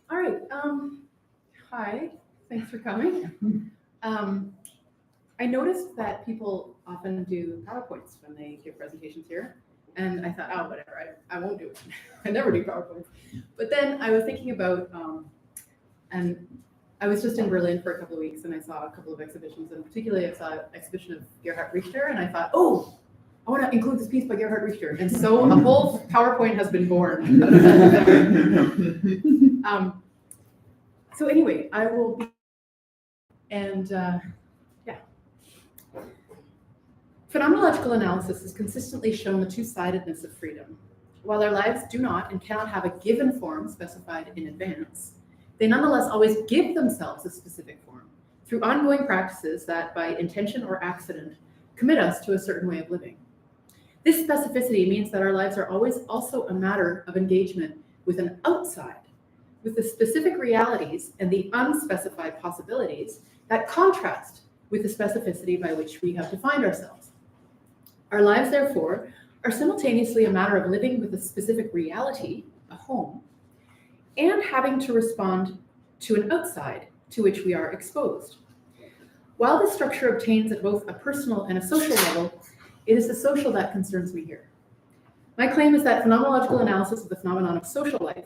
All right. Hi. Thanks for coming. I noticed that people often do PowerPoints when they give presentations here, and I thought, oh, whatever. I won't do it. I never do PowerPoints. But then I was thinking about, and I was just in Berlin for a couple of weeks, and I saw a couple of exhibitions, and particularly I saw an exhibition of Gerhard Richter, and I thought, oh, I want to include this piece by Gerhard Richter. And so a whole PowerPoint has been born. So anyway, I will be, and yeah. Phenomenological analysis has consistently shown the two-sidedness of freedom. While our lives do not and cannot have a given form specified in advance, they nonetheless always give themselves a specific form through ongoing practices that, by intention or accident, commit us to a certain way of living. This specificity means that our lives are always also a matter of engagement with an outside, with the specific realities and the unspecified possibilities that contrast with the specificity by which we have defined ourselves. Our lives, therefore, are simultaneously a matter of living with a specific reality, a home, and having to respond to an outside to which we are exposed. While this structure obtains at both a personal and a social level, it is the social that concerns me here. My claim is that phenomenological analysis of the phenomenon of social life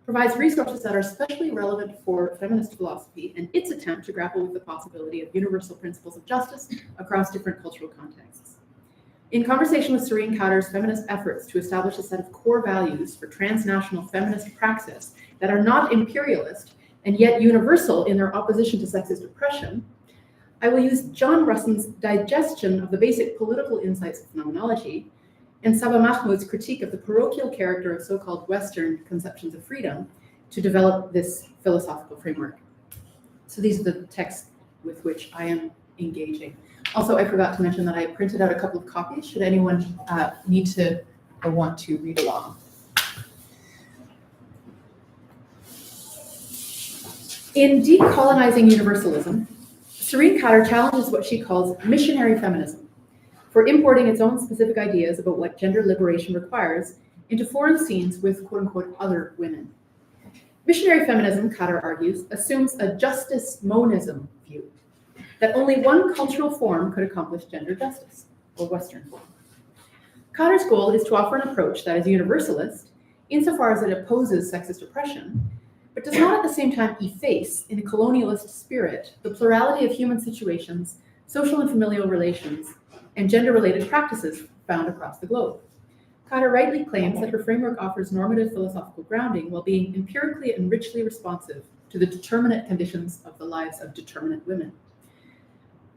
provides resources that are especially relevant for feminist philosophy and its attempt to grapple with the possibility of universal principles of justice across different cultural contexts. In conversation with Serene Khader's feminist efforts to establish a set of core values for transnational feminist praxis that are not imperialist and yet universal in their opposition to sexist oppression, I will use John Russon's digestion of the basic political insights of phenomenology and Saba Mahmood's critique of the parochial character of so-called Western conceptions of freedom to develop this philosophical framework. So these are the texts with which I am engaging. Also, I forgot to mention that I printed out a couple of copies, should anyone need to or want to read along. In Decolonizing Universalism, Serene Khader challenges what she calls missionary feminism for importing its own specific ideas about what gender liberation requires into foreign scenes with quote-unquote other women. Missionary feminism, Khader argues, assumes a justice monism view, that only one cultural form could accomplish gender justice, or Western form. Khader's goal is to offer an approach that is universalist, insofar as it opposes sexist oppression, but does not at the same time efface, in a colonialist spirit, the plurality of human situations, social and familial relations, and gender-related practices found across the globe. Khader rightly claims that her framework offers normative philosophical grounding while being empirically and richly responsive to the determinate conditions of the lives of determinate women.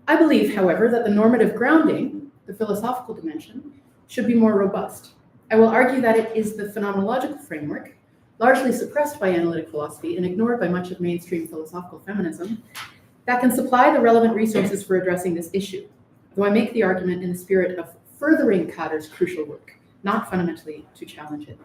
I believe, however, that the normative grounding, the philosophical dimension, should be more robust. I will argue that it is the phenomenological framework, largely suppressed by analytic philosophy and ignored by much of mainstream philosophical feminism, that can supply the relevant resources for addressing this issue, though I make the argument in the spirit of furthering Khader's crucial work, not fundamentally to challenge it.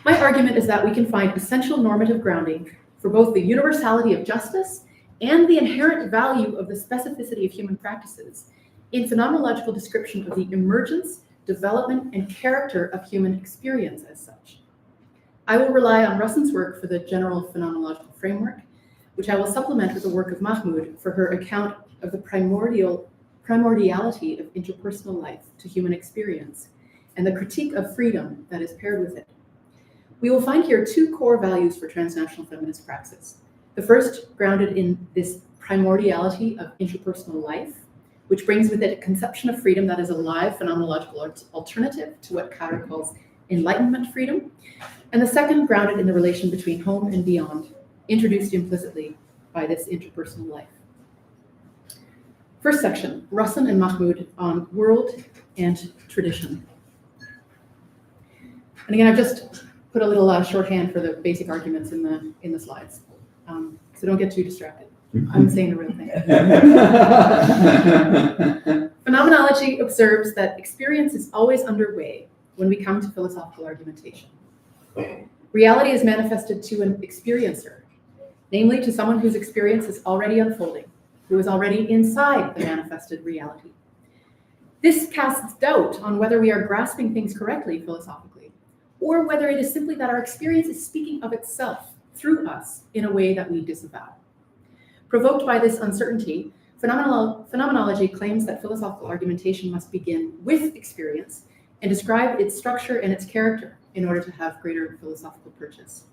My argument is that we can find essential normative grounding for both the universality of justice and the inherent value of the specificity of human practices in phenomenological description of the emergence, development, and character of human experience as such. I will rely on Russon's work for the general phenomenological framework, which I will supplement with the work of Mahmood for her account of the primordiality of interpersonal life to human experience and the critique of freedom that is paired with it. We will find here two core values for transnational feminist praxis. The first, grounded in this primordiality of interpersonal life, which brings with it a conception of freedom that is a live phenomenological alternative to what Khader calls Enlightenment freedom, and the second grounded in the relation between home and beyond, introduced implicitly by this interpersonal life. First section, Russon and Mahmood on world and tradition. And again, I've just put a little shorthand for the basic arguments in the slides, so don't get too distracted. I'm saying the real thing. Phenomenology observes that experience is always underway when we come to philosophical argumentation. Reality is manifested to an experiencer, namely to someone whose experience is already unfolding, who is already inside the manifested reality. This casts doubt on whether we are grasping things correctly philosophically, or whether it is simply that our experience is speaking of itself through us in a way that we disavow. Provoked by this uncertainty, phenomenology claims that philosophical argumentation must begin with experience and describe its structure and its character in order to have greater philosophical purchase.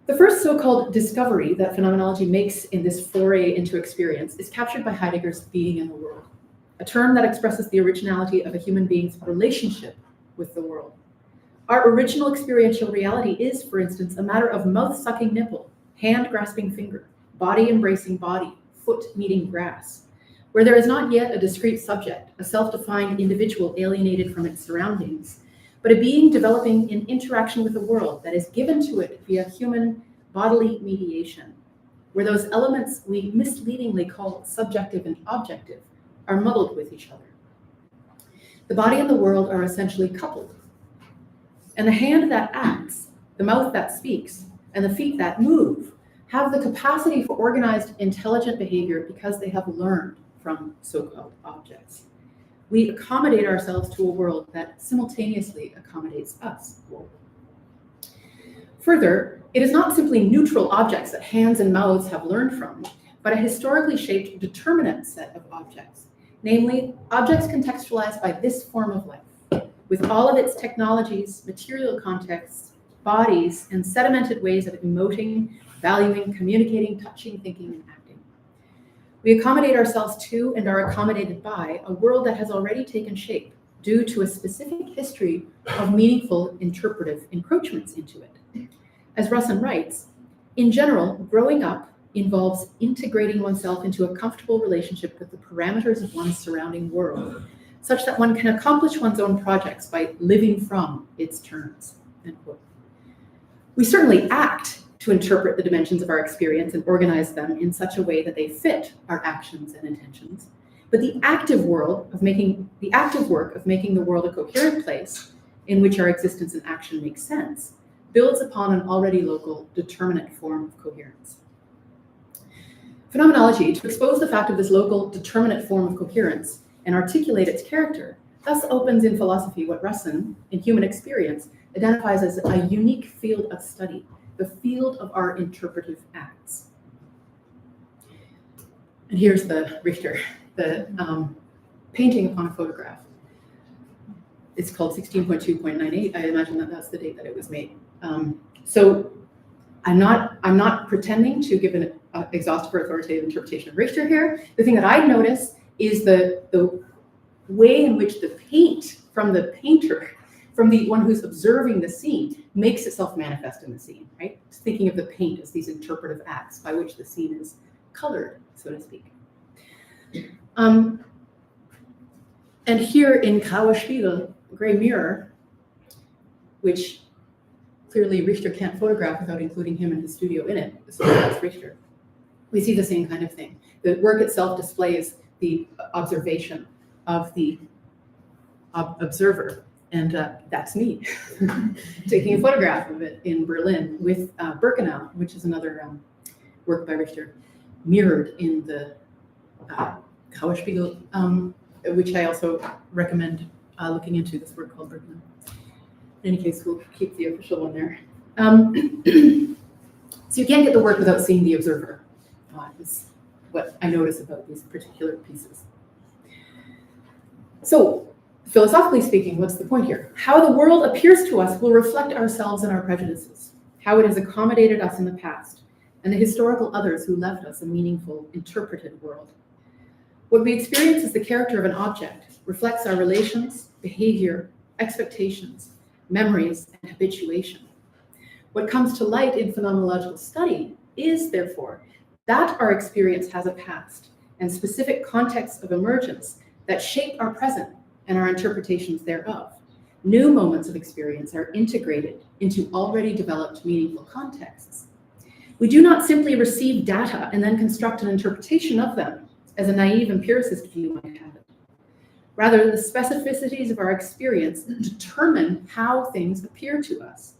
The first so-called discovery that phenomenology makes in this foray into experience is captured by Heidegger's being in the world, a term that expresses the originality of a human being's relationship with the world. Our original experiential reality is, for instance, a matter of mouth-sucking nipple, hand-grasping finger, body-embracing body, foot meeting grass, where there is not yet a discrete subject, a self-defined individual alienated from its surroundings, but a being developing in interaction with the world that is given to it via human bodily mediation, where those elements we misleadingly call subjective and objective are muddled with each other. The body and the world are essentially coupled, and the hand that acts, the mouth that speaks, and the feet that move have the capacity for organized, intelligent behavior because they have learned from so-called objects. We accommodate ourselves to a world that simultaneously accommodates us. Further, it is not simply neutral objects that hands and mouths have learned from, but a historically shaped determinate set of objects, namely objects contextualized by this form of life, with all of its technologies, material contexts, bodies, and sedimented ways of emoting, valuing, communicating, touching, thinking, and acting. We accommodate ourselves to and are accommodated by a world that has already taken shape due to a specific history of meaningful interpretive encroachments into it. As Russon writes, in general, growing up involves integrating oneself into a comfortable relationship with the parameters of one's surrounding world, such that one can accomplish one's own projects by living from its terms. End quote. We certainly act to interpret the dimensions of our experience and organize them in such a way that they fit our actions and intentions. But the active work of making the world a coherent place in which our existence and action make sense builds upon an already local, determinate form of coherence. Phenomenology, to expose the fact of this local, determinate form of coherence and articulate its character, thus opens in philosophy what Russon, in human experience, identifies as a unique field of study, the field of our interpretive acts. And here's the Richter, the painting upon a photograph. It's called 16.2.98. I imagine that that's the date that it was made. So I'm not pretending to give an exhaustive or authoritative interpretation of Richter here. The thing that I notice is the way in which the paint from the painter, from the one who's observing the scene, makes itself manifest in the scene, right? Just thinking of the paint as these interpretive acts by which the scene is colored, so to speak. And here in Grauer Spiegel, Gray Mirror, which clearly Richter can't photograph without including him and his studio in it, so that's Richter. We see the same kind of thing. The work itself displays the observation of the observer. And that's me, taking a photograph of it in Berlin with Birkenau, which is another work by Richter, mirrored in the Grauer Spiegel, which I also recommend looking into, this work called Birkenau. In any case, we'll keep the official one there. So you can't get the work without seeing the observer. Is what I notice about these particular pieces. So, philosophically speaking, what's the point here? How the world appears to us will reflect ourselves and our prejudices, how it has accommodated us in the past, and the historical others who left us a meaningful, interpreted world. What we experience as the character of an object reflects our relations, behavior, expectations, memories, and habituation. What comes to light in phenomenological study is, therefore, that our experience has a past and specific contexts of emergence that shape our present and our interpretations thereof. New moments of experience are integrated into already developed meaningful contexts. We do not simply receive data and then construct an interpretation of them, as a naive empiricist view might have it. Rather, the specificities of our experience determine how things appear to us.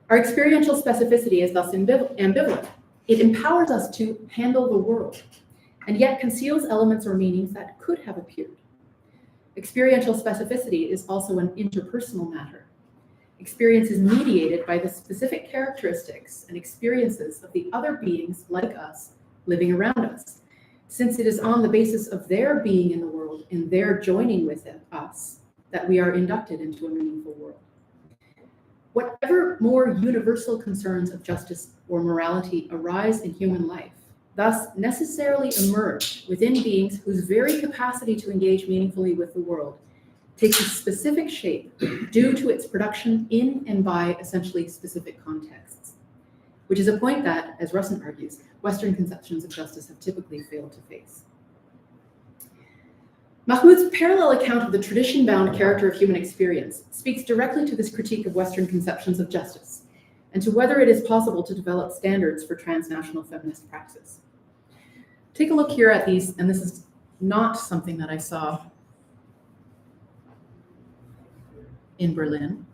Our experiential specificity is thus ambivalent. It empowers us to handle the world, and yet conceals elements or meanings that could have appeared. Experiential specificity is also an interpersonal matter. experience is mediated by the specific characteristics and experiences of the other beings like us living around us, since it is on the basis of their being in the world and their joining with us that we are inducted into a meaningful world. Whatever more universal concerns of justice or morality arise in human life, thus necessarily emerge within beings whose very capacity to engage meaningfully with the world takes a specific shape due to its production in and by essentially specific contexts, which is a point that, as Russon argues, Western conceptions of justice have typically failed to face. Mahmood's parallel account of the tradition-bound character of human experience speaks directly to this critique of Western conceptions of justice and to whether it is possible to develop standards for transnational feminist praxis. Take a look here at these, and this is not something that I saw in Berlin,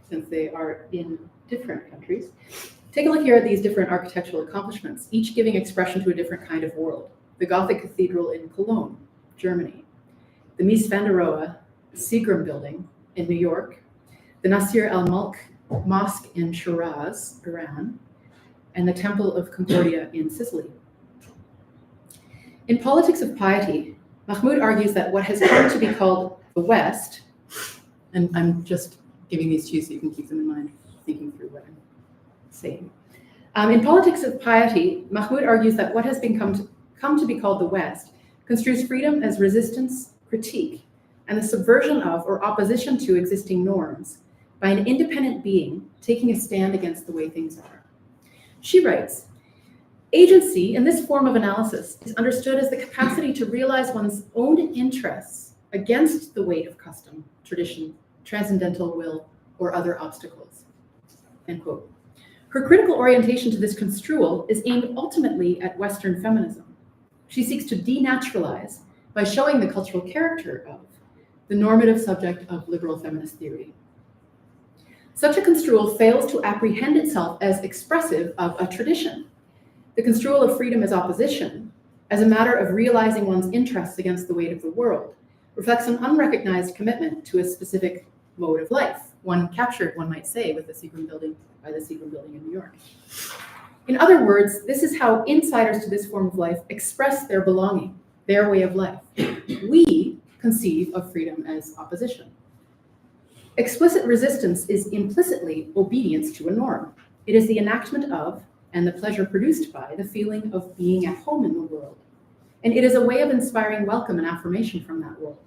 since they are in different countries. Take a look here at these different architectural accomplishments, each giving expression to a different kind of world. The Gothic Cathedral in Cologne, Germany, the Mies van der Rohe Seagram building in New York, the Nasir al-Mulk Mosque in Shiraz, Iran, and the Temple of Concordia in Sicily. In Politics of Piety, Mahmood argues that what has come to be called the West, and I'm just giving these to you so you can keep them in mind, thinking through what I'm saying. In Politics of Piety, Mahmood argues that what has come to be called the West construes freedom as resistance, critique, and the subversion of or opposition to existing norms by an independent being taking a stand against the way things are. She writes, agency in this form of analysis is understood as the capacity to realize one's own interests against the weight of custom, tradition, transcendental will, or other obstacles, end quote. Her critical orientation to this construal is aimed ultimately at Western feminism. She seeks to denaturalize by showing the cultural character of the normative subject of liberal feminist theory. Such a construal fails to apprehend itself as expressive of a tradition. The construal of freedom as opposition, as a matter of realizing one's interests against the weight of the world, reflects an unrecognized commitment to a specific mode of life, one captured, one might say, with the Seagram building by the Seagram building in New York. In other words, this is how insiders to this form of life express their belonging, their way of life. We conceive of freedom as opposition. Explicit resistance is implicitly obedience to a norm. It is the enactment of, and the pleasure produced by, the feeling of being at home in the world. And it is a way of inspiring welcome and affirmation from that world.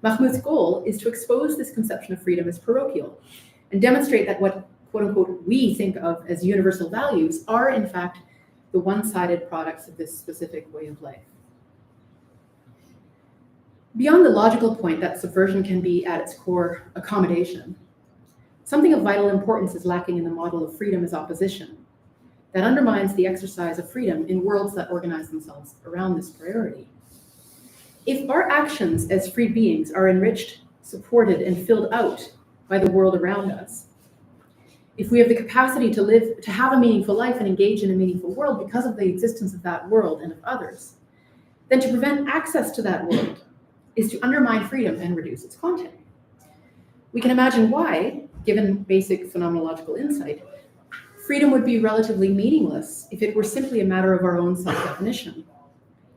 Mahmood's goal is to expose this conception of freedom as parochial and demonstrate that what, quote unquote, we think of as universal values are in fact the one-sided products of this specific way of life. Beyond the logical point that subversion can be at its core accommodation, something of vital importance is lacking in the model of freedom as opposition that undermines the exercise of freedom in worlds that organize themselves around this priority. If our actions as free beings are enriched, supported, and filled out by the world around us, if we have the capacity to live, to have a meaningful life and engage in a meaningful world because of the existence of that world and of others, then to prevent access to that world is to undermine freedom and reduce its content. We can imagine why, given basic phenomenological insight, freedom would be relatively meaningless if it were simply a matter of our own self-definition.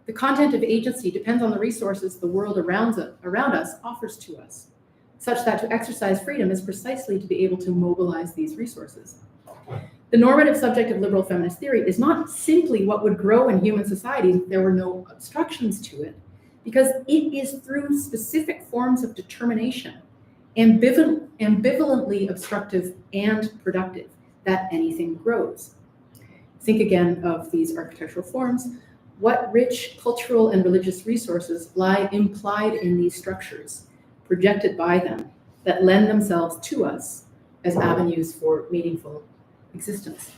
The content of agency depends on the resources the world around us offers to us, such that to exercise freedom is precisely to be able to mobilize these resources. The normative subject of liberal feminist theory is not simply what would grow in human society if there were no obstructions to it, because it is through specific forms of determination, ambivalently obstructive and productive, that anything grows. Think again of these architectural forms. What rich cultural and religious resources lie implied in these structures, projected by them, that lend themselves to us as avenues for meaningful existence?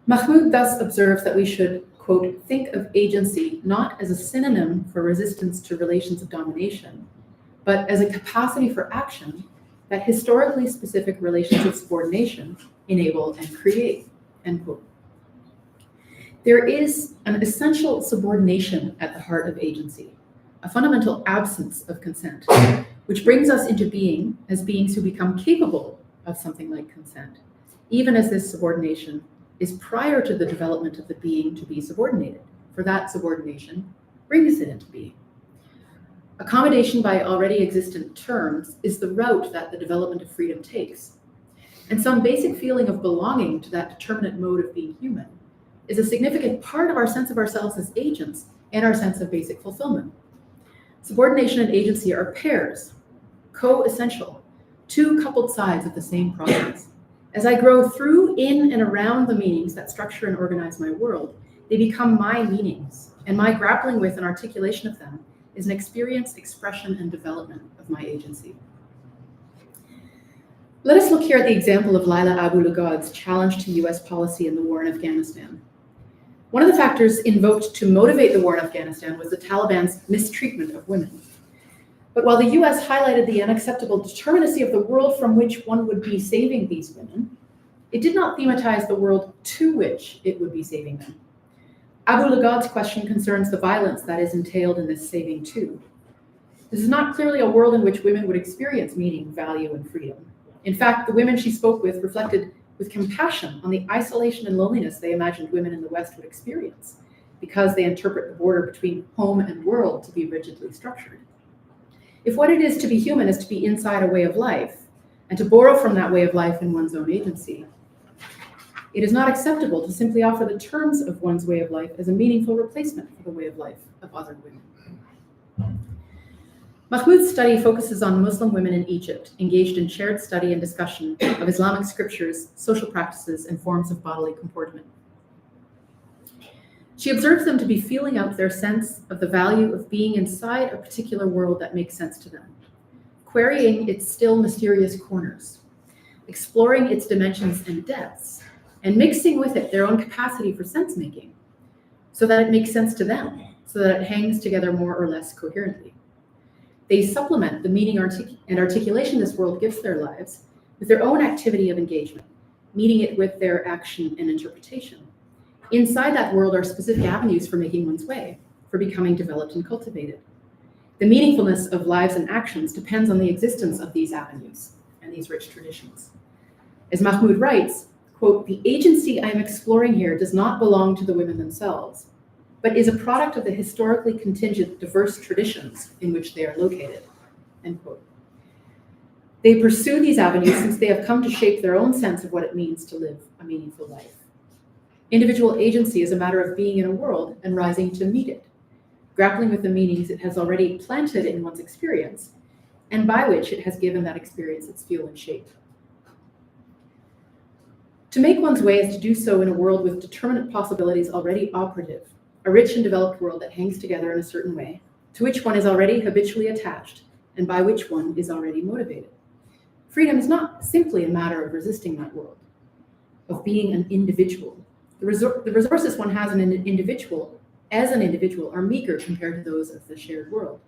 Mahmood thus observes that we should, quote, think of agency not as a synonym for resistance to relations of domination, but as a capacity for action that historically specific relations of subordination enable and create, end quote. There is an essential subordination at the heart of agency, a fundamental absence of consent, which brings us into being as beings who become capable of something like consent, even as this subordination is prior to the development of the being to be subordinated, for that subordination brings it into being. Accommodation by already existent terms is the route that the development of freedom takes. And some basic feeling of belonging to that determinate mode of being human is a significant part of our sense of ourselves as agents and our sense of basic fulfillment. Subordination and agency are pairs, co-essential, two coupled sides of the same process. As I grow through, in, and around the meanings that structure and organize my world, they become my meanings, and my grappling with and articulation of them is an experience, expression, and development of my agency. Let us look here at the example of Laila Abu Lughad's challenge to US policy in the war in Afghanistan. One of the factors invoked to motivate the war in Afghanistan was the Taliban's mistreatment of women. But while the US highlighted the unacceptable determinacy of the world from which one would be saving these women, it did not thematize the world to which it would be saving them. Abu Lughad's question concerns the violence that is entailed in this saving too. This is not clearly a world in which women would experience meaning, value, and freedom. In fact, the women she spoke with reflected with compassion on the isolation and loneliness they imagined women in the West would experience, because they interpret the border between home and world to be rigidly structured. If what it is to be human is to be inside a way of life, and to borrow from that way of life in one's own agency, it is not acceptable to simply offer the terms of one's way of life as a meaningful replacement for the way of life of other women. Mahmood's study focuses on Muslim women in Egypt, engaged in shared study and discussion of Islamic scriptures, social practices, and forms of bodily comportment. She observes them to be feeling out their sense of the value of being inside a particular world that makes sense to them, querying its still mysterious corners, exploring its dimensions and depths, and mixing with it their own capacity for sense-making, so that it makes sense to them, so that it hangs together more or less coherently. They supplement the meaning and articulation this world gives their lives with their own activity of engagement, meeting it with their action and interpretation. Inside that world are specific avenues for making one's way, for becoming developed and cultivated. The meaningfulness of lives and actions depends on the existence of these avenues and these rich traditions. As Mahmood writes, quote, "The agency I am exploring here does not belong to the women themselves, but is a product of the historically contingent diverse traditions in which they are located," end quote. They pursue these avenues since they have come to shape their own sense of what it means to live a meaningful life. Individual agency is a matter of being in a world and rising to meet it, grappling with the meanings it has already planted in one's experience, and by which it has given that experience its feel and shape. To make one's way is to do so in a world with determinate possibilities already operative, a rich and developed world that hangs together in a certain way, to which one is already habitually attached, and by which one is already motivated. Freedom is not simply a matter of resisting that world, of being an individual. The resources one has in an individual, as an individual, are meager compared to those of the shared world.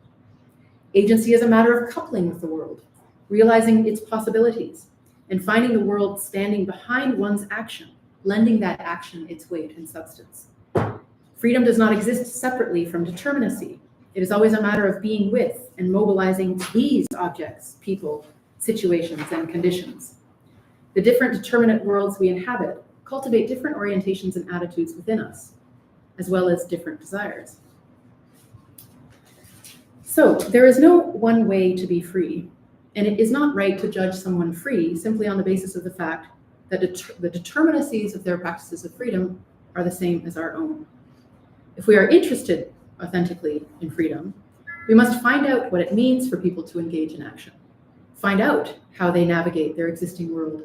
Agency is a matter of coupling with the world, realizing its possibilities, and finding the world standing behind one's action, lending that action its weight and substance. Freedom does not exist separately from determinacy. It is always a matter of being with and mobilizing these objects, people, situations, and conditions. The different determinate worlds we inhabit cultivate different orientations and attitudes within us, as well as different desires. So there is no one way to be free, and it is not right to judge someone free simply on the basis of the fact that the determinacies of their practices of freedom are the same as our own. If we are interested authentically in freedom, we must find out what it means for people to engage in action, find out how they navigate their existing world,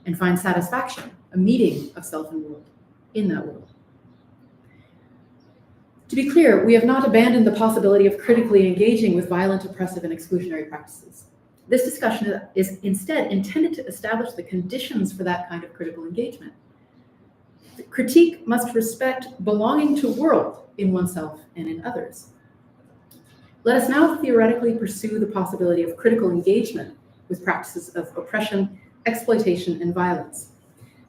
and find satisfaction, a meeting of self and world, in that world. To be clear, we have not abandoned the possibility of critically engaging with violent, oppressive, and exclusionary practices. This discussion is instead intended to establish the conditions for that kind of critical engagement. The critique must respect belonging to world in oneself and in others. Let us now theoretically pursue the possibility of critical engagement with practices of oppression, exploitation, and violence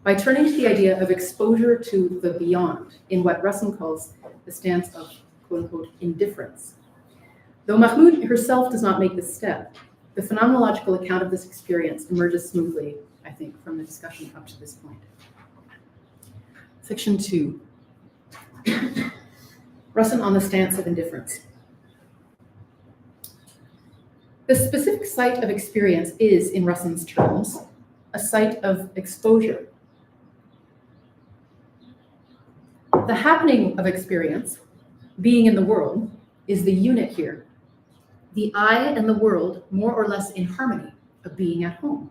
by turning to the idea of exposure to the beyond in what Russon calls the stance of quote-unquote indifference. Though Mahmood herself does not make this step, the phenomenological account of this experience emerges smoothly, I think, from the discussion up to this point. Section 2. Russon on the stance of indifference. The specific site of experience is, in Russon's terms, a site of exposure. The happening of experience, being in the world, is the unit here. The I and the world more or less in harmony of being at home.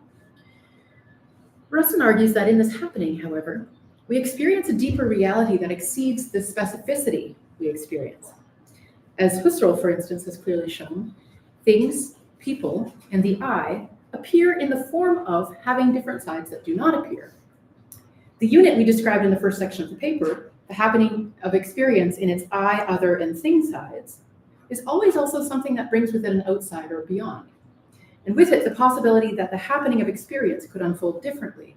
Russon argues that in this happening, however, we experience a deeper reality that exceeds the specificity we experience. As Husserl, for instance, has clearly shown, things, people, and the I appear in the form of having different sides that do not appear. The unit we described in the first section of the paper, the happening of experience in its I, other, and thing sides, is always also something that brings with it an outside or beyond. And with it, the possibility that the happening of experience could unfold differently.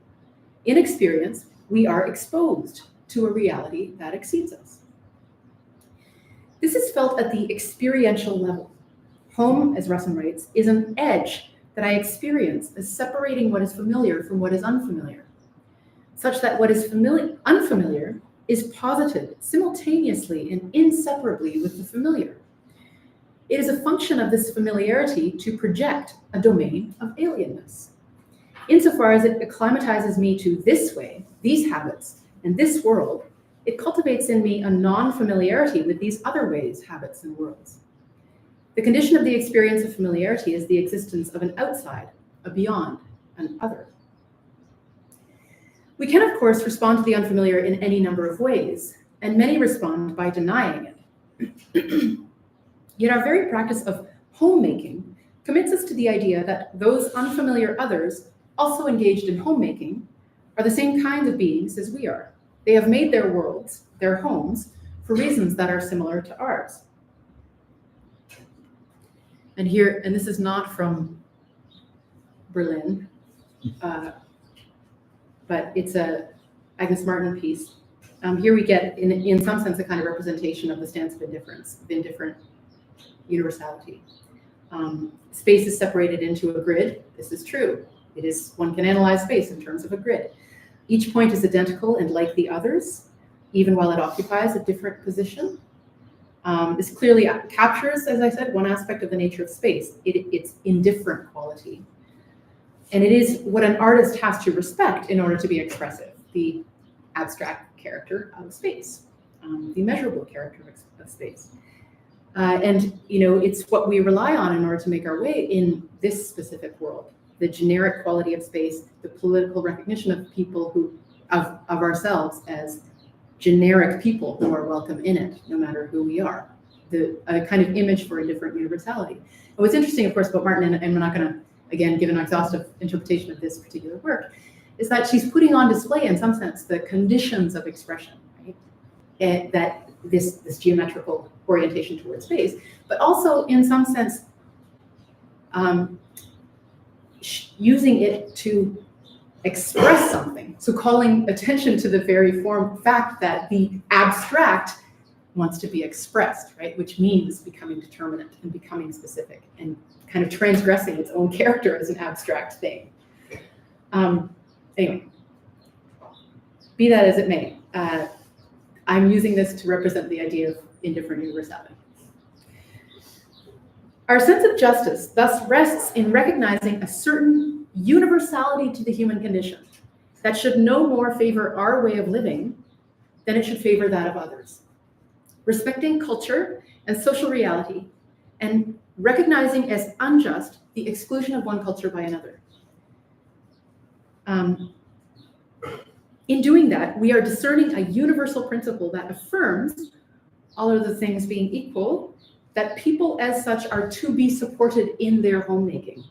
In experience, we are exposed to a reality that exceeds us. This is felt at the experiential level. Home, as Russon writes, is an edge that I experience as separating what is familiar from what is unfamiliar, such that what is unfamiliar is posited simultaneously and inseparably with the familiar. It is a function of this familiarity to project a domain of alienness. Insofar as it acclimatizes me to this way, these habits, and this world, it cultivates in me a non-familiarity with these other ways, habits, and worlds. The condition of the experience of familiarity is the existence of an outside, a beyond, an other. We can, of course, respond to the unfamiliar in any number of ways, and many respond by denying it. Yet our very practice of homemaking commits us to the idea that those unfamiliar others, also engaged in homemaking, are the same kinds of beings as we are. They have made their worlds, their homes, for reasons that are similar to ours. And here, and this is not from Berlin, but it's a Agnes Martin piece. Here we get, in some sense, a kind of representation of the stance of indifference, of indifferent universality. Space is separated into a grid. This is true. It is, one can analyze space in terms of a grid. Each point is identical and like the others, even while it occupies a different position. This clearly captures, as I said, one aspect of the nature of space, its indifferent quality. And it is what an artist has to respect in order to be expressive, the abstract character of space, the measurable character of space. And it's what we rely on in order to make our way in this specific world. The generic quality of space, the political recognition of people of ourselves as generic people who are welcome in it, no matter who we are. A kind of image for a different universality. And what's interesting, of course, about Martin, and we're not going to, again, give an exhaustive interpretation of this particular work, is that she's putting on display, in some sense, the conditions of expression, right? And that this geometrical orientation towards space, but also, in some sense, using it to express something. So calling attention to the very fact that the abstract wants to be expressed, right? Which means becoming determinate and becoming specific and kind of transgressing its own character as an abstract thing. Anyway, be that as it may, I'm using this to represent the idea of indifferent universality. Our sense of justice thus rests in recognizing a certain universality to the human condition that should no more favor our way of living than it should favor that of others. Respecting culture and social reality and recognizing as unjust the exclusion of one culture by another. In doing that, we are discerning a universal principle that affirms, all other things being equal, that people as such are to be supported in their homemaking.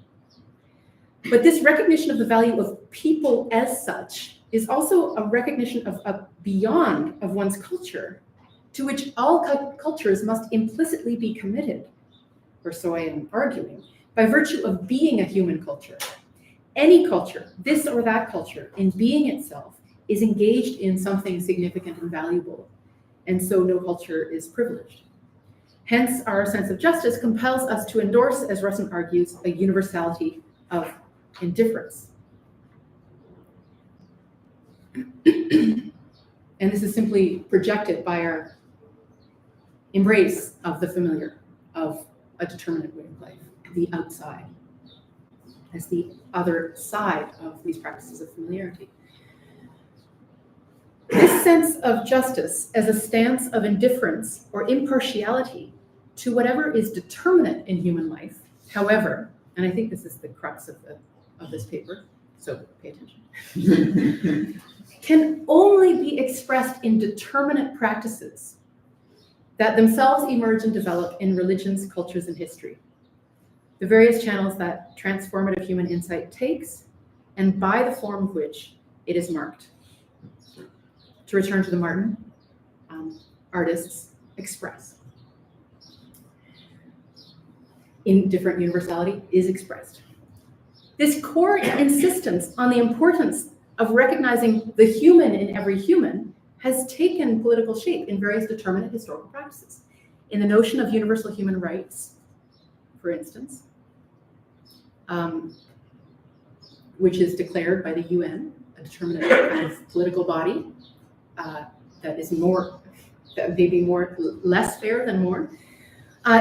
But this recognition of the value of people as such is also a recognition of a beyond of one's culture, to which all cultures must implicitly be committed, or so I am arguing, by virtue of being a human culture. Any culture, this or that culture, in being itself, is engaged in something significant and valuable, and so no culture is privileged. Hence, our sense of justice compels us to endorse, as Russon argues, a universality of indifference. And this is simply projected by our embrace of the familiar, of a determinate way of life, the outside, as the other side of these practices of familiarity. This sense of justice as a stance of indifference or impartiality to whatever is determinate in human life, however, and I think this is the crux of this paper, so pay attention, can only be expressed in determinate practices that themselves emerge and develop in religions, cultures, and history. The various channels that transformative human insight takes, and by the form of which it is marked. To return to the Martin, artists express. Indifferent universality is expressed. This core insistence on the importance of recognizing the human in every human has taken political shape in various determinate historical practices. In the notion of universal human rights, for instance, which is declared by the UN, a determinate kind of political body that may be less fair than more,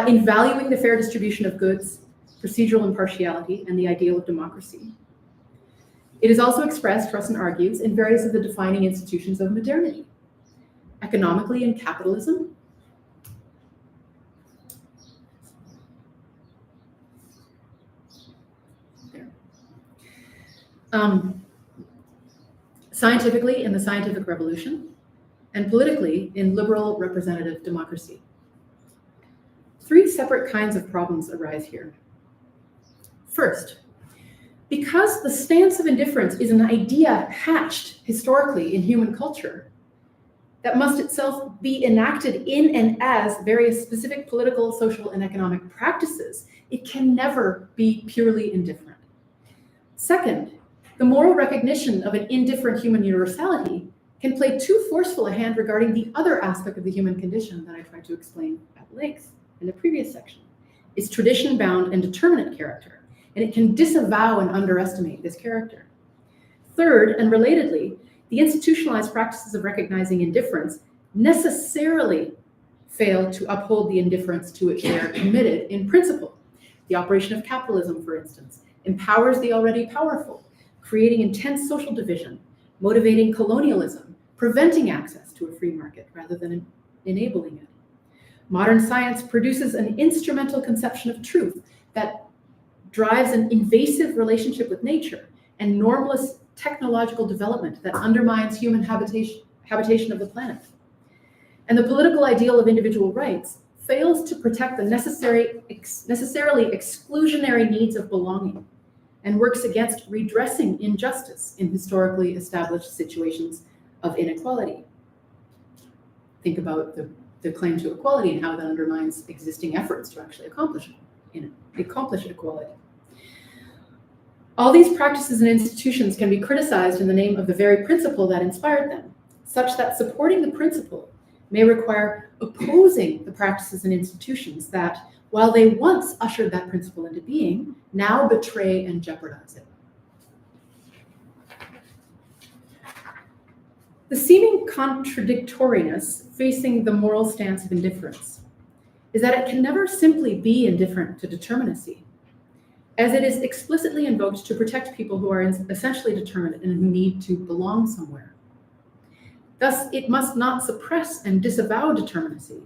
in valuing the fair distribution of goods, procedural impartiality, and the ideal of democracy. It is also expressed, Russon argues, in various of the defining institutions of modernity. Economically in capitalism, scientifically in the scientific revolution, and politically in liberal representative democracy. Three separate kinds of problems arise here. First, because the stance of indifference is an idea hatched historically in human culture that must itself be enacted in and as various specific political, social, and economic practices, it can never be purely indifferent. Second, the moral recognition of an indifferent human universality can play too forceful a hand regarding the other aspect of the human condition that I tried to explain at length in the previous section, its tradition-bound and determinate character, and it can disavow and underestimate this character. Third, and relatedly, the institutionalized practices of recognizing indifference necessarily fail to uphold the indifference to which they are committed in principle. The operation of capitalism, for instance, empowers the already powerful, creating intense social division, motivating colonialism, preventing access to a free market rather than enabling it. Modern science produces an instrumental conception of truth that drives an invasive relationship with nature and normalist technological development that undermines human habitation of the planet. And the political ideal of individual rights fails to protect the necessarily exclusionary needs of belonging and works against redressing injustice in historically established situations of inequality. Think about the claim to equality and how that undermines existing efforts to actually accomplish equality. All these practices and institutions can be criticized in the name of the very principle that inspired them, such that supporting the principle may require opposing the practices and institutions that, while they once ushered that principle into being, now betray and jeopardize it. The seeming contradictoriness facing the moral stance of indifference is that it can never simply be indifferent to determinacy, as it is explicitly invoked to protect people who are essentially determinate and who need to belong somewhere. Thus, it must not suppress and disavow determinacy,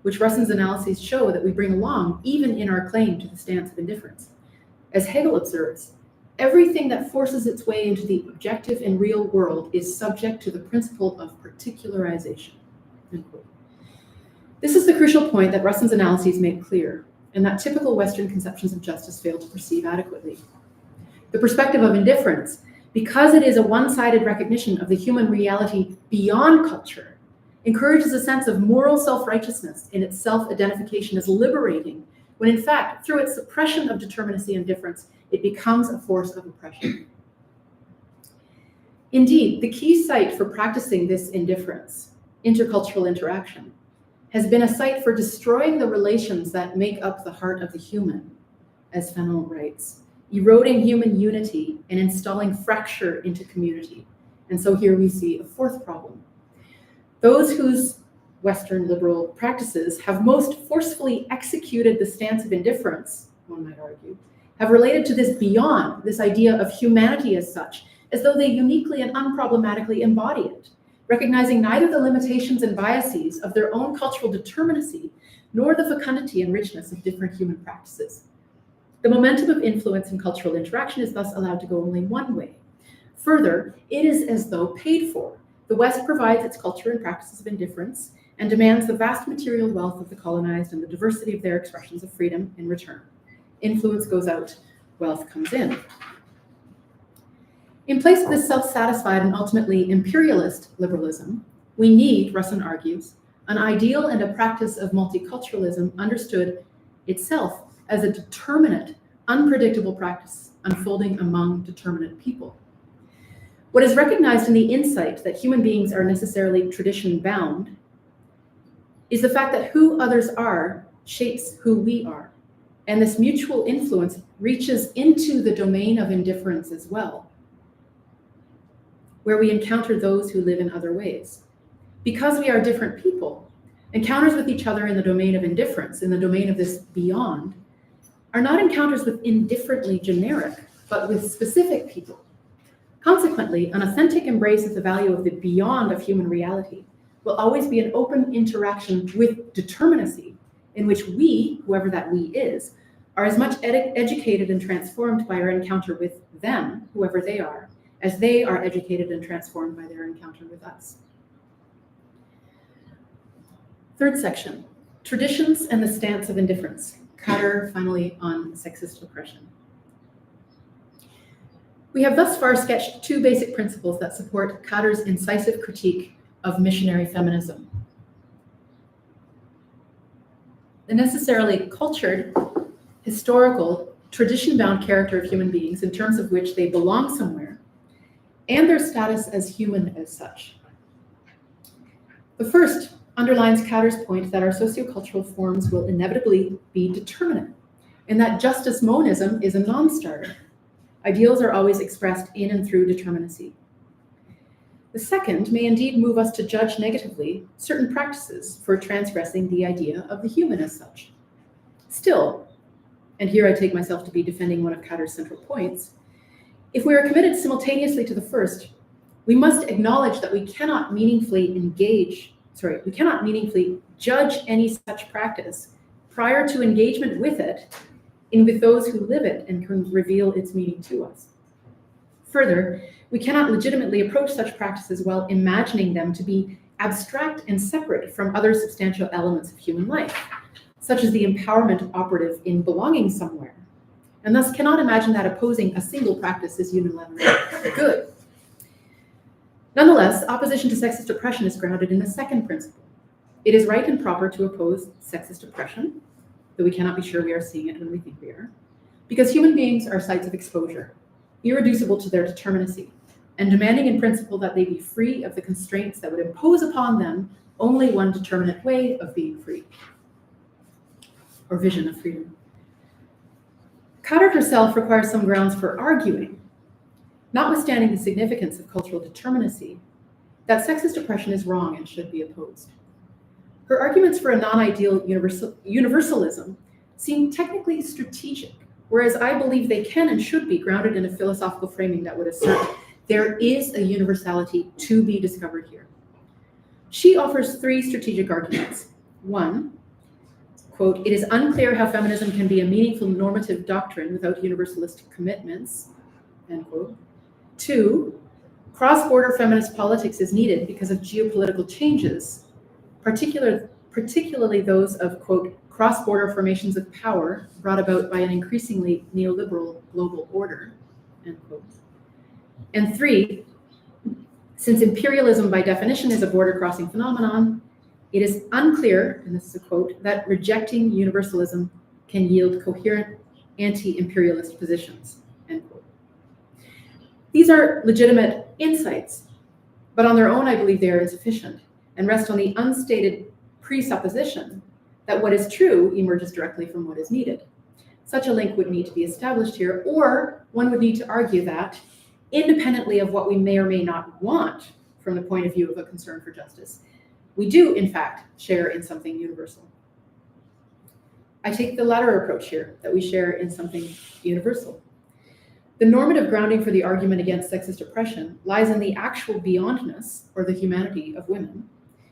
which Russon's analyses show that we bring along even in our claim to the stance of indifference. As Hegel observes, everything that forces its way into the objective and real world is subject to the principle of particularization. This is the crucial point that Russon's analyses make clear, and that typical Western conceptions of justice fail to perceive adequately. The perspective of indifference, because it is a one-sided recognition of the human reality beyond culture, encourages a sense of moral self-righteousness in its self-identification as liberating, when in fact, through its suppression of determinacy and difference, it becomes a force of oppression. Indeed, the key site for practicing this indifference, intercultural interaction, has been a site for destroying the relations that make up the heart of the human, as Fanon writes, eroding human unity and installing fracture into community. And so here we see a fourth problem. Those whose Western liberal practices have most forcefully executed the stance of indifference, one might argue, have related to this beyond, this idea of humanity as such, as though they uniquely and unproblematically embody it, recognizing neither the limitations and biases of their own cultural determinacy, nor the fecundity and richness of different human practices. The momentum of influence and cultural interaction is thus allowed to go only one way. Further, it is as though paid for. The West provides its culture and practices of indifference and demands the vast material wealth of the colonized and the diversity of their expressions of freedom in return. Influence goes out, wealth comes in. In place of this self-satisfied and ultimately imperialist liberalism, we need, Russon argues, an ideal and a practice of multiculturalism understood itself as a determinate, unpredictable practice unfolding among determinate people. What is recognized in the insight that human beings are necessarily tradition-bound is the fact that who others are shapes who we are. And this mutual influence reaches into the domain of indifference as well, where we encounter those who live in other ways. Because we are different people, encounters with each other in the domain of indifference, in the domain of this beyond, are not encounters with indifferently generic, but with specific people. Consequently, an authentic embrace of the value of the beyond of human reality will always be an open interaction with determinacy, in which we, whoever that we is, are as much educated and transformed by our encounter with them, whoever they are, as they are educated and transformed by their encounter with us. Third section, traditions and the stance of indifference. Khader, finally, on sexist oppression. We have thus far sketched two basic principles that support Khader's incisive critique of missionary feminism. The necessarily cultured, historical, tradition-bound character of human beings in terms of which they belong somewhere, and their status as human as such. The first underlines Khader's point that our sociocultural forms will inevitably be determinate, and that just as monism is a non-starter. Ideals are always expressed in and through determinacy. The second may indeed move us to judge negatively certain practices for transgressing the idea of the human as such. Still, and here I take myself to be defending one of Khader's central points, if we are committed simultaneously to the first, we must acknowledge that we cannot meaningfully judge any such practice prior to engagement with it and with those who live it and can reveal its meaning to us. Further, we cannot legitimately approach such practices while imagining them to be abstract and separate from other substantial elements of human life, such as the empowerment operative in belonging somewhere, and thus cannot imagine that opposing a single practice is unilaterally good. Nonetheless, opposition to sexist oppression is grounded in the second principle. It is right and proper to oppose sexist oppression, though we cannot be sure we are seeing it when we think we are, because human beings are sites of exposure, irreducible to their determinacy, and demanding in principle that they be free of the constraints that would impose upon them only one determinate way of being free, or vision of freedom. Khader herself requires some grounds for arguing, notwithstanding the significance of cultural determinacy, that sexist oppression is wrong and should be opposed. Her arguments for a non-ideal universalism seem technically strategic, whereas I believe they can and should be grounded in a philosophical framing that would assert there is a universality to be discovered here. She offers three strategic arguments. One, quote, "It is unclear how feminism can be a meaningful normative doctrine without universalist commitments," end quote. Two, cross-border feminist politics is needed because of geopolitical changes, particularly those of, quote, "cross-border formations of power brought about by an increasingly neoliberal global order," end quote. And three, since imperialism by definition is a border-crossing phenomenon, it is unclear, and this is a quote, that rejecting universalism can yield coherent anti-imperialist positions, end quote. These are legitimate insights, but on their own, I believe they are insufficient and rest on the unstated presupposition that what is true emerges directly from what is needed. Such a link would need to be established here, or one would need to argue that, independently of what we may or may not want from the point of view of a concern for justice, we do, in fact, share in something universal. I take the latter approach here, that we share in something universal. The normative grounding for the argument against sexist oppression lies in the actual beyondness, or the humanity, of women,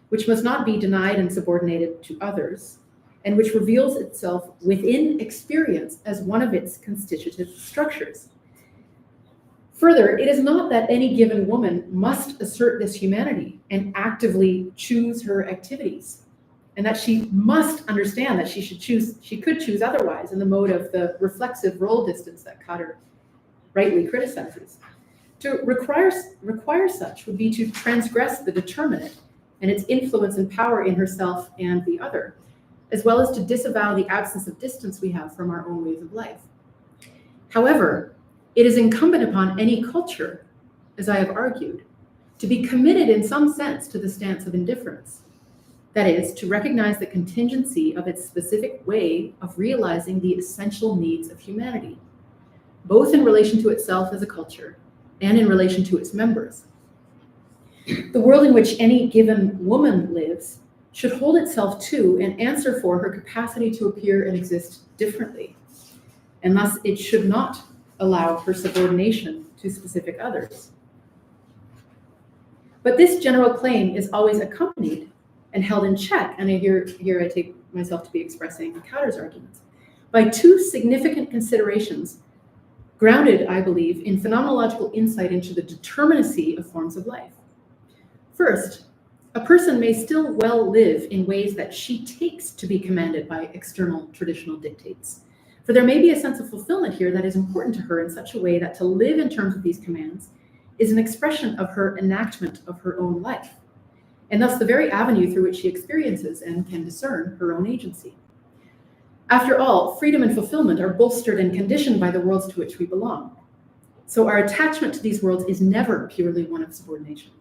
which must not be denied and subordinated to others, and which reveals itself within experience as one of its constitutive structures. Further, it is not that any given woman must assert this humanity and actively choose her activities, and that she must understand that she could choose otherwise in the mode of the reflexive role distance that Khader rightly criticizes. To require such would be to transgress the determinate and its influence and power in herself and the other, as well as to disavow the absence of distance we have from our own ways of life. However, it is incumbent upon any culture, as I have argued, to be committed in some sense to the stance of indifference. That is, to recognize the contingency of its specific way of realizing the essential needs of humanity, both in relation to itself as a culture and in relation to its members. The world in which any given woman lives should hold itself to and answer for her capacity to appear and exist differently, and thus it should not allow her subordination to specific others. But this general claim is always accompanied and held in check, and here I take myself to be expressing Khader's arguments, by two significant considerations grounded, I believe, in phenomenological insight into the determinacy of forms of life. First, a person may still well live in ways that she takes to be commanded by external traditional dictates. For there may be a sense of fulfillment here that is important to her in such a way that to live in terms of these commands is an expression of her enactment of her own life, and thus the very avenue through which she experiences and can discern her own agency. After all, freedom and fulfillment are bolstered and conditioned by the worlds to which we belong. So our attachment to these worlds is never purely one of subordination.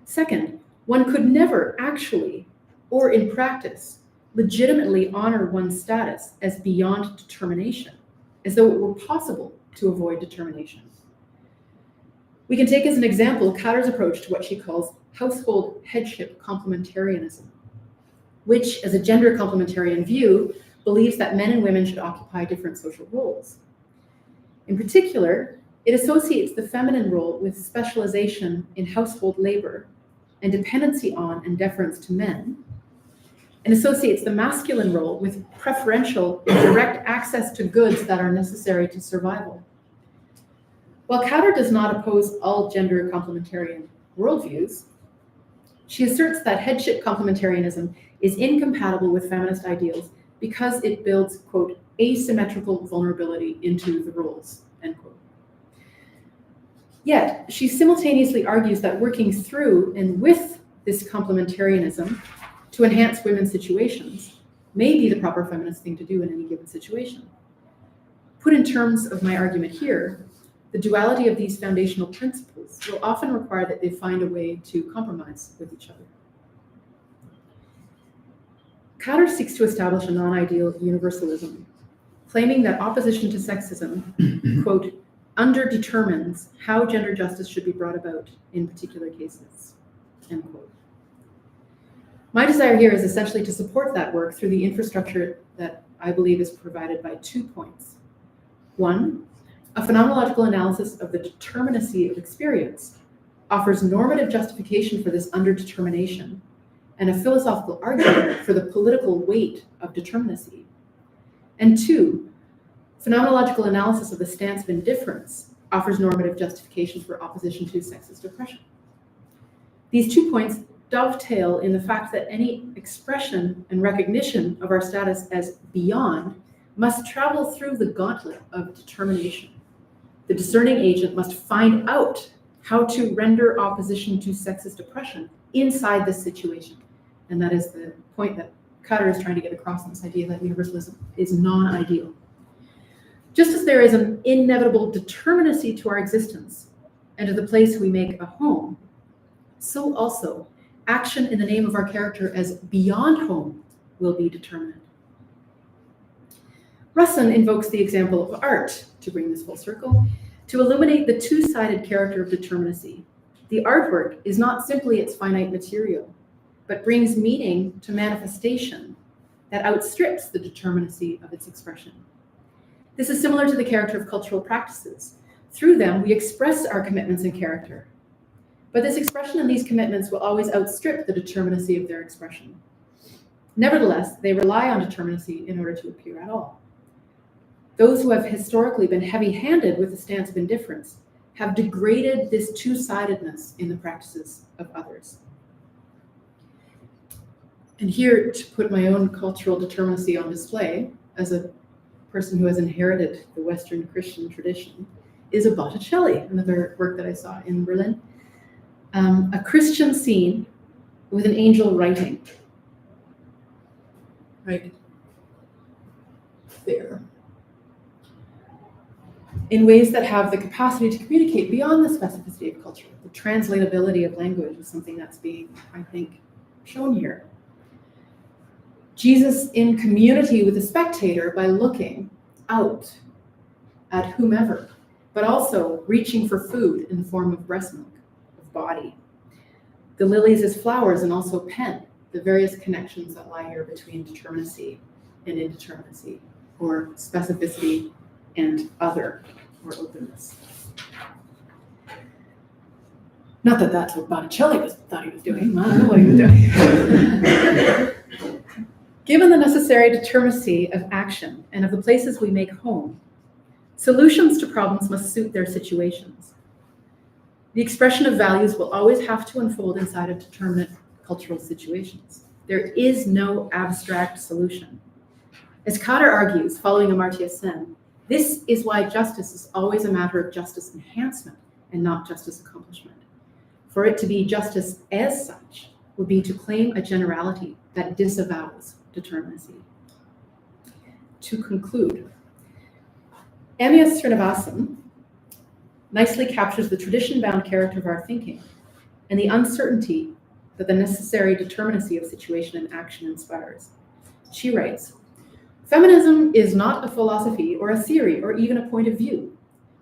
Second, one could never actually, or in practice, legitimately honor one's status as beyond determination, as though it were possible to avoid determination. We can take as an example Khader's approach to what she calls household headship complementarianism, which, as a gender complementarian view, believes that men and women should occupy different social roles. In particular, it associates the feminine role with specialization in household labor and dependency on and deference to men, and associates the masculine role with preferential and direct access to goods that are necessary to survival. While Khader does not oppose all gender complementarian worldviews, she asserts that headship complementarianism is incompatible with feminist ideals because it builds, quote, asymmetrical vulnerability into the roles, end quote. Yet, she simultaneously argues that working through and with this complementarianism to enhance women's situations may be the proper feminist thing to do in any given situation. Put in terms of my argument here, the duality of these foundational principles will often require that they find a way to compromise with each other. Khader seeks to establish a non-ideal universalism, claiming that opposition to sexism, quote, underdetermines how gender justice should be brought about in particular cases, end quote. My desire here is essentially to support that work through the infrastructure that I believe is provided by 2 points. One, a phenomenological analysis of the determinacy of experience offers normative justification for this underdetermination and a philosophical argument for the political weight of determinacy. And two, phenomenological analysis of the stance of indifference offers normative justification for opposition to sexist oppression. These 2 points dovetail in the fact that any expression and recognition of our status as beyond must travel through the gauntlet of determination. The discerning agent must find out how to render opposition to sexist oppression inside this situation. And that is the point that Khader is trying to get across in this idea that universalism is non-ideal. Just as there is an inevitable determinacy to our existence and to the place we make a home, so also action in the name of our character as beyond home will be determined. Russon invokes the example of art, to bring this full circle, to illuminate the two-sided character of determinacy. The artwork is not simply its finite material, but brings meaning to manifestation that outstrips the determinacy of its expression. This is similar to the character of cultural practices. Through them, we express our commitments and character. But this expression and these commitments will always outstrip the determinacy of their expression. Nevertheless, they rely on determinacy in order to appear at all. Those who have historically been heavy-handed with the stance of indifference have degraded this two-sidedness in the practices of others. And here, to put my own cultural determinacy on display, as a person who has inherited the Western Christian tradition, is a Botticelli, another work that I saw in Berlin. A Christian scene with an angel writing. Right there. In ways that have the capacity to communicate beyond the specificity of culture. The translatability of language is something that's being, I think, shown here. Jesus in community with the spectator by looking out at whomever, but also reaching for food in the form of breast milk, of body. The lilies as flowers and also pen, the various connections that lie here between determinacy and indeterminacy, or specificity and other, or openness. Not that that's what Botticelli thought he was doing. I don't know what he was doing. Given the necessary determinacy of action and of the places we make home, solutions to problems must suit their situations. The expression of values will always have to unfold inside of determinate cultural situations. There is no abstract solution. As Khader argues, following Amartya Sen, this is why justice is always a matter of justice enhancement and not justice accomplishment. For it to be justice as such would be to claim a generality that disavows determinacy. To conclude, Amya Srinivasan nicely captures the tradition-bound character of our thinking and the uncertainty that the necessary determinacy of situation and action inspires. She writes, "Feminism is not a philosophy or a theory or even a point of view.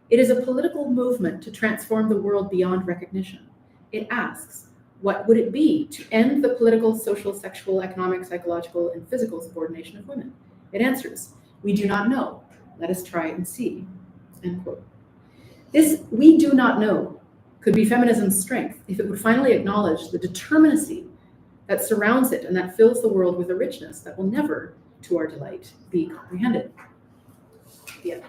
It is a political movement to transform the world beyond recognition. It asks, what would it be to end the political, social, sexual, economic, psychological, and physical subordination of women? It answers, we do not know. Let us try and see." End quote. This "we do not know" could be feminism's strength if it would finally acknowledge the determinacy that surrounds it and that fills the world with a richness that will never, to our delight, be comprehended. Yeah.